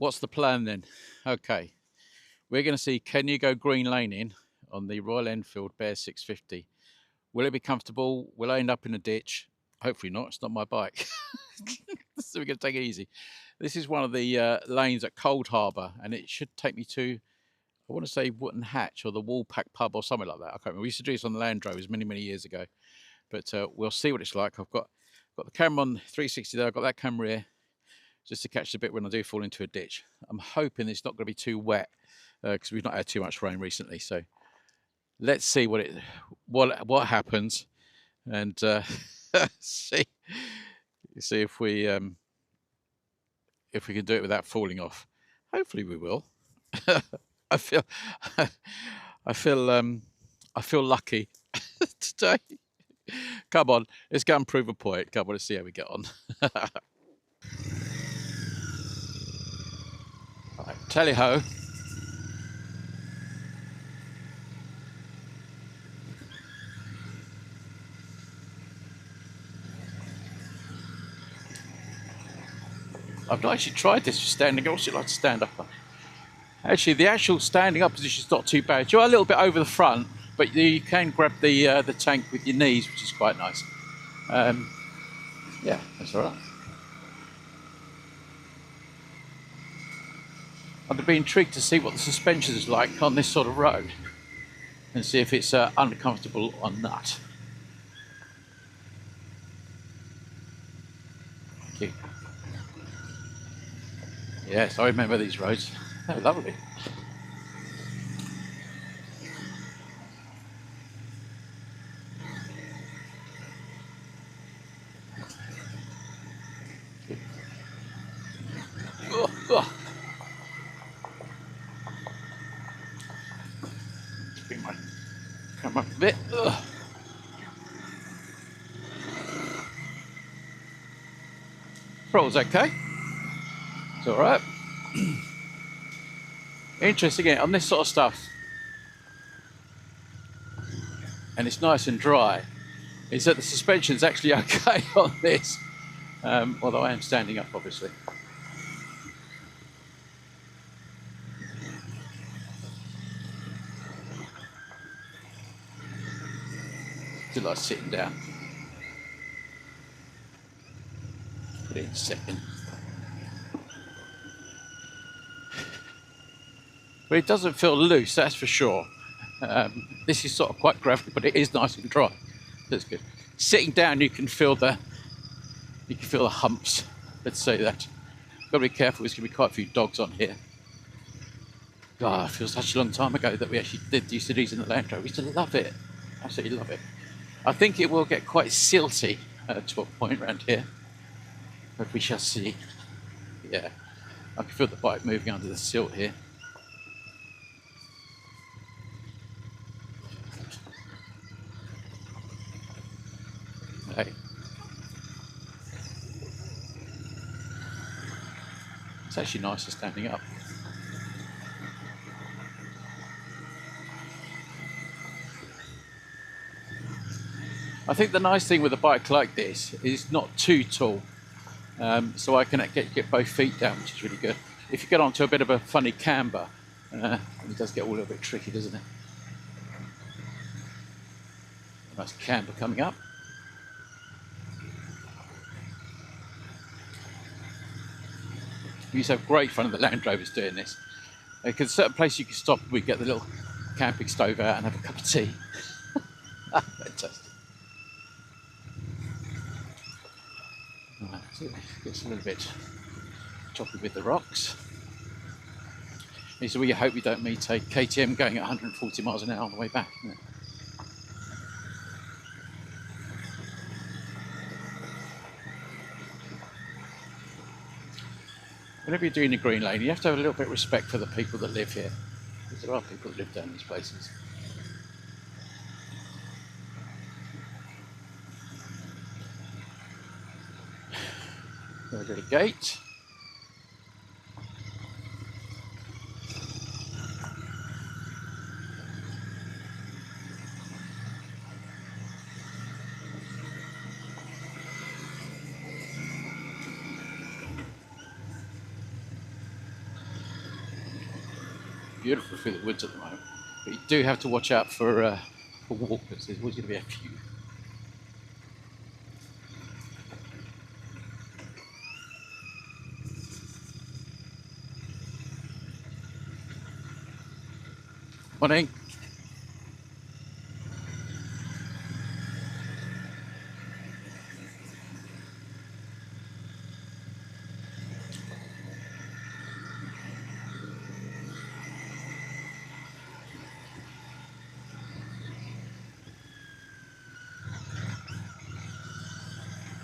what's the plan then? Okay, we're going to see, can you go Greenlaning on the Royal Enfield Bear 650? Will it be comfortable? Will I end up in a ditch? Hopefully not. It's not my bike. So we're going to take it easy. This is one of the lanes at Cold Harbour, and it should take me to, I want to say, Wootton Hatch or the Woolpack Pub or something like that. I can't remember. We used to do this on the Land Rovers many, many years ago. But we'll see what it's like. I've got the camera on 360 there. I've got that camera here just to catch the bit when I do fall into a ditch. I'm hoping it's not going to be too wet because we've not had too much rain recently. So let's see what happens, and see if we can do it without falling off. Hopefully we will. I feel lucky today. Come on, let's go and prove a point. Come on, let's see how we get on. Right, tally-ho. I've not actually tried this for standing. I also like to stand up. Actually, the actual standing up position is not too bad. You're a little bit over the front, but you can grab the tank with your knees, which is quite nice. Yeah, that's all right. I'd be intrigued to see what the suspension is like on this sort of road and see if it's uncomfortable or not. Thank you. Yes, I remember these roads. They're lovely. Bring my camera up a bit. Throttle's okay. It's all right. Interesting on this sort of stuff, and it's nice and dry, is that the suspension's actually okay on this, although I am standing up, obviously. Still like sitting down. Put it in second. But it doesn't feel loose, that's for sure. This is sort of quite gravelly, but it is nice and dry. That's good. Sitting down, you can feel the humps. Let's say that. Got to be careful. There's going to be quite a few dogs on here. God, it feels such a long time ago that we actually used to do these in the Land Rover. We used to love it. Absolutely love it. I think it will get quite silty to a point around here, but we shall see. Yeah, I can feel the bike moving under the silt here. Hey. It's actually nicer standing up. I think the nice thing with a bike like this is it's not too tall, so I can get both feet down, which is really good. If you get onto a bit of a funny camber, it does get all a little bit tricky, doesn't it? A nice camber coming up. We used to have great fun of the Land Rovers doing this. Because certain places you can stop, we get the little camping stove out and have a cup of tea. Fantastic. Right, so it gets a little bit choppy with the rocks. This is where you hope we don't meet a KTM going at 140 miles an hour on the way back, isn't it? Whenever you're doing a green lane, you have to have a little bit of respect for the people that live here, because there are people that live down these places. Got a little gate. beautiful through the woods at the moment. But you do have to watch out for walkers. There's always going to be a few. Morning.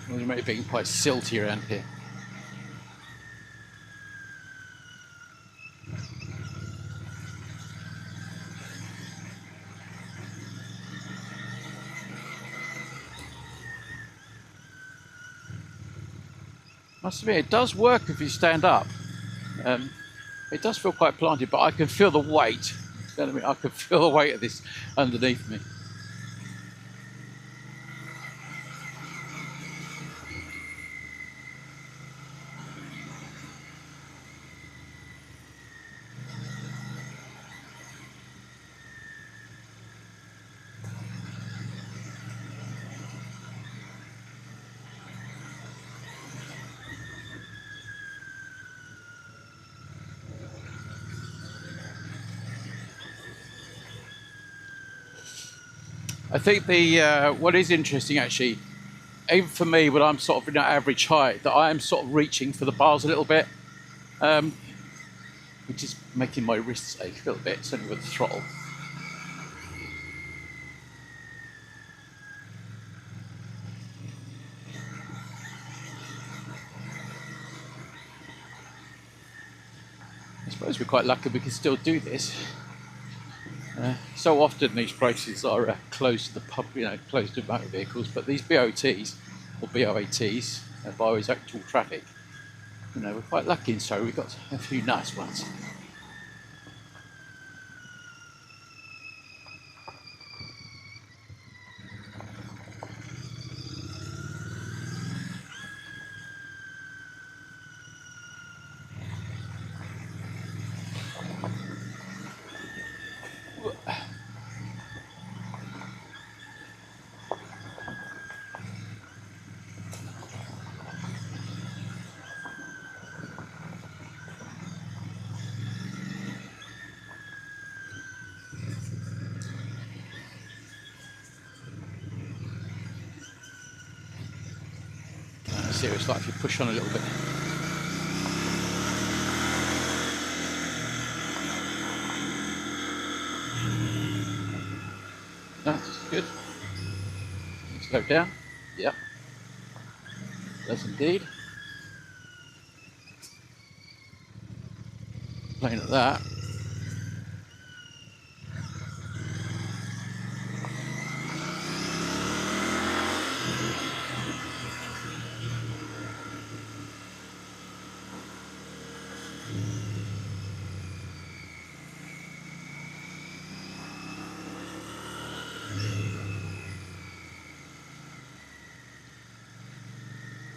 Well, it may be quite silty around here. Must admit, it does work if you stand up. It does feel quite planted, but I can feel the weight. I can feel the weight of this underneath me. I think the what is interesting actually, even for me when I'm sort of in average height, that I am sort of reaching for the bars a little bit, which is making my wrists ache a little bit, certainly with the throttle. I suppose we're quite lucky we can still do this. So often these places are closed to the pub, closed to motor vehicles, but these BOTs or BOATs, byways open to all traffic, we're quite lucky in Surrey. We've got a few nice ones. See what it's like if you push on a little bit. That's good. Slow down. Yep. Does indeed. Playing at that.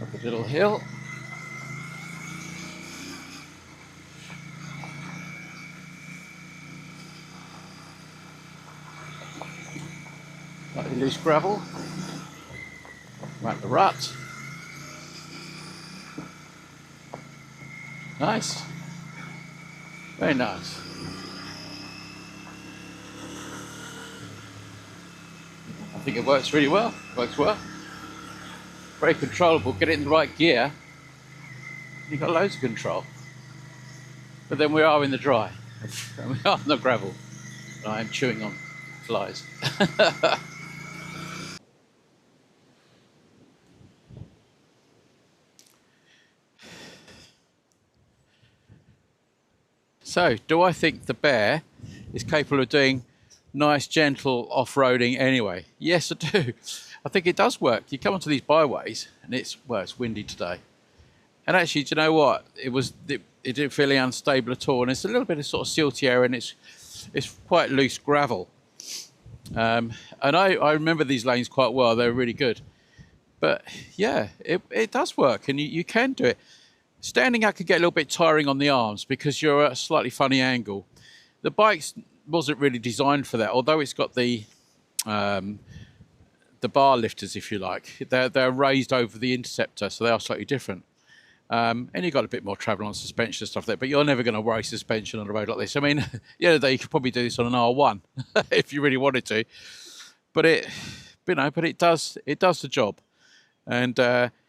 Up a little hill. Slightly loose gravel. Right the rut. Nice. Very nice. I think it works really well. Works well. Very controllable. Get it in the right gear. You've got loads of control. But then we are in the dry. And we are on the gravel. And I am chewing on flies. So, do I think the Bear is capable of doing nice, gentle off-roading anyway? Yes, I do. I think it does work. You come onto these byways, and it's windy today. And actually, do you know what? It didn't feel unstable at all, and it's a little bit of sort of silty area, and it's quite loose gravel. And I remember these lanes quite well. They were really good. But yeah, it does work, and you can do it. Standing out could get a little bit tiring on the arms because you're at a slightly funny angle. the bike wasn't really designed for that, although it's got the bar lifters, if you like. They're raised over the Interceptor, so they are slightly different. And you've got a bit more travel on suspension and stuff there, but you're never going to worry suspension on a road like this. I mean, the other day you could probably do this on an R1 if you really wanted to, but it does the job, and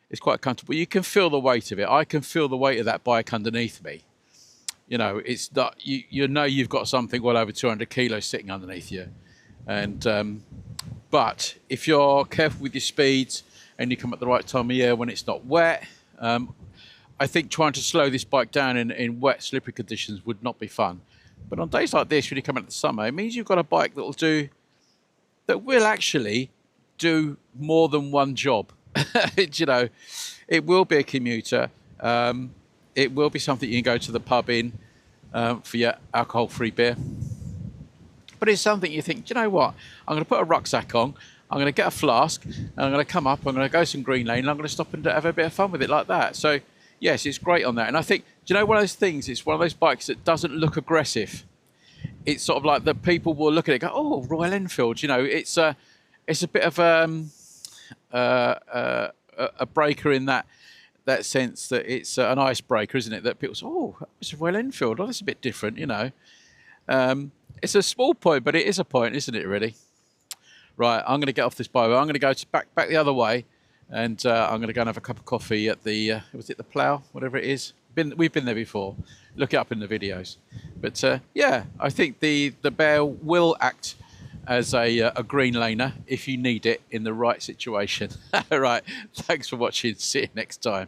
it's quite comfortable. You can feel the weight of it. I can feel the weight of that bike underneath me. You know, it's not, you know you've got something well over 200 kilos sitting underneath you, and but if you're careful with your speeds and you come at the right time of year when it's not wet. I think trying to slow this bike down in wet, slippery conditions would not be fun. But on days like this, when you come out in the summer, it means you've got a bike that will actually do more than one job. You know, it will be a commuter. It will be something you can go to the pub in for your alcohol-free beer. But it's something you think, do you know what? I'm going to put a rucksack on. I'm going to get a flask, and I'm going to come up. I'm going to go some Greenlaning, and I'm going to stop and have a bit of fun with it like that. So. Yes, it's great on that. And I think, do you know one of those things? It's one of those bikes that doesn't look aggressive. It's sort of like the people will look at it and go, oh, Royal Enfield. You know, it's a bit of a breaker in that sense that it's an icebreaker, isn't it? That people say, oh, it's a Royal Enfield. Oh, that's a bit different, you know. It's a small point, but it is a point, isn't it, really? Right, I'm going to get off this bike. I'm going to go back the other way. And I'm going to go and have a cup of coffee at the, was it the Plough, whatever it is? We've been there before. Look it up in the videos. But yeah, I think the Bear will act as a Greenlaner if you need it in the right situation. All right, thanks for watching. See you next time.